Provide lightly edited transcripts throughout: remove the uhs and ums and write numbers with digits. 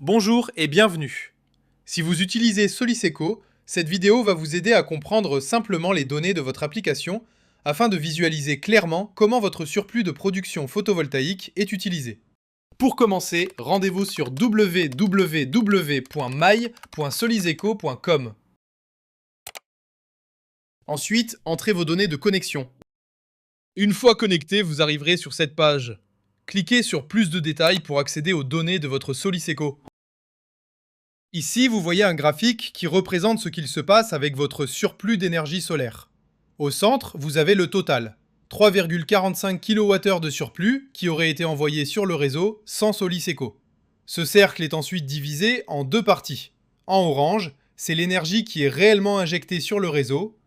Bonjour et bienvenue. Si vous utilisez Soliseco, cette vidéo va vous aider à comprendre simplement les données de votre application afin de visualiser clairement comment votre surplus de production photovoltaïque est utilisé. Pour commencer, rendez-vous sur www.my.soliseco.com. Ensuite, entrez vos données de connexion. Une fois connecté, vous arriverez sur cette page. Cliquez sur plus de détails pour accéder aux données de votre Soliseco. Ici, vous voyez un graphique qui représente ce qu'il se passe avec votre surplus d'énergie solaire. Au centre, vous avez le total, 3,45 kWh de surplus qui aurait été envoyé sur le réseau sans Soliseco. Ce cercle est ensuite divisé en deux parties. En orange, c'est l'énergie qui est réellement injectée sur le réseau.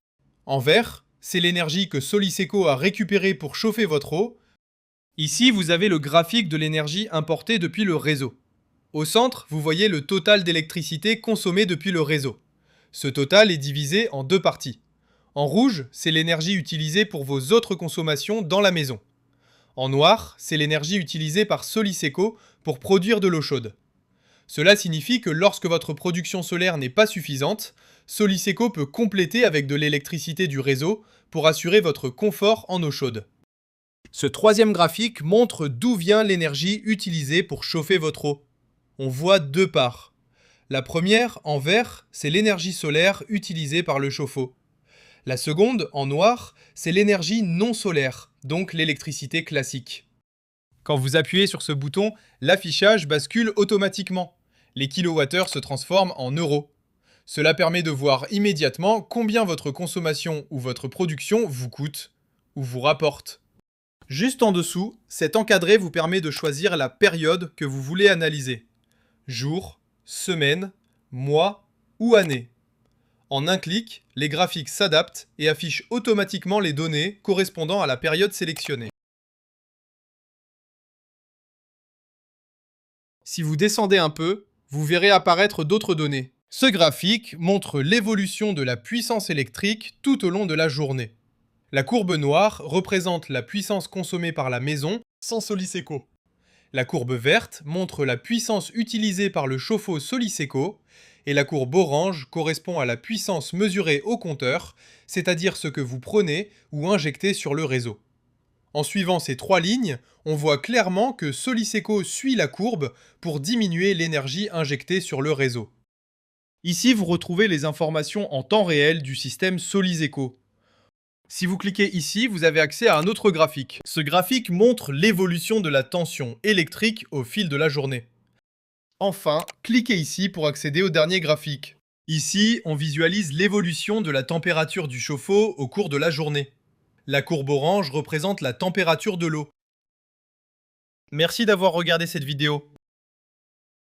En vert, c'est l'énergie que Soliseco a récupérée pour chauffer votre eau. Ici, vous avez le graphique de l'énergie importée depuis le réseau. Au centre, vous voyez le total d'électricité consommée depuis le réseau. Ce total est divisé en deux parties. En rouge, c'est l'énergie utilisée pour vos autres consommations dans la maison. En noir, c'est l'énergie utilisée par Soliseco pour produire de l'eau chaude. Cela signifie que lorsque votre production solaire n'est pas suffisante, Soliseco peut compléter avec de l'électricité du réseau pour assurer votre confort en eau chaude. Ce troisième graphique montre d'où vient l'énergie utilisée pour chauffer votre eau. On voit deux parts. La première, en vert, c'est l'énergie solaire utilisée par le chauffe-eau. La seconde, en noir, c'est l'énergie non solaire, donc l'électricité classique. Quand vous appuyez sur ce bouton, l'affichage bascule automatiquement. Les kilowattheures se transforment en euros. Cela permet de voir immédiatement combien votre consommation ou votre production vous coûte ou vous rapporte. Juste en dessous, cet encadré vous permet de choisir la période que vous voulez analyser. Jour, semaine, mois ou année. En un clic, les graphiques s'adaptent et affichent automatiquement les données correspondant à la période sélectionnée. Si vous descendez un peu, vous verrez apparaître d'autres données. Ce graphique montre l'évolution de la puissance électrique tout au long de la journée. La courbe noire représente la puissance consommée par la maison sans Soliseco. La courbe verte montre la puissance utilisée par le chauffe-eau Soliseco et la courbe orange correspond à la puissance mesurée au compteur, c'est-à-dire ce que vous prenez ou injectez sur le réseau. En suivant ces trois lignes, on voit clairement que Soliseco suit la courbe pour diminuer l'énergie injectée sur le réseau. Ici, vous retrouvez les informations en temps réel du système Soliseco. Si vous cliquez ici, vous avez accès à un autre graphique. Ce graphique montre l'évolution de la tension électrique au fil de la journée. Enfin, cliquez ici pour accéder au dernier graphique. Ici, on visualise l'évolution de la température du chauffe-eau au cours de la journée. La courbe orange représente la température de l'eau. Merci d'avoir regardé cette vidéo.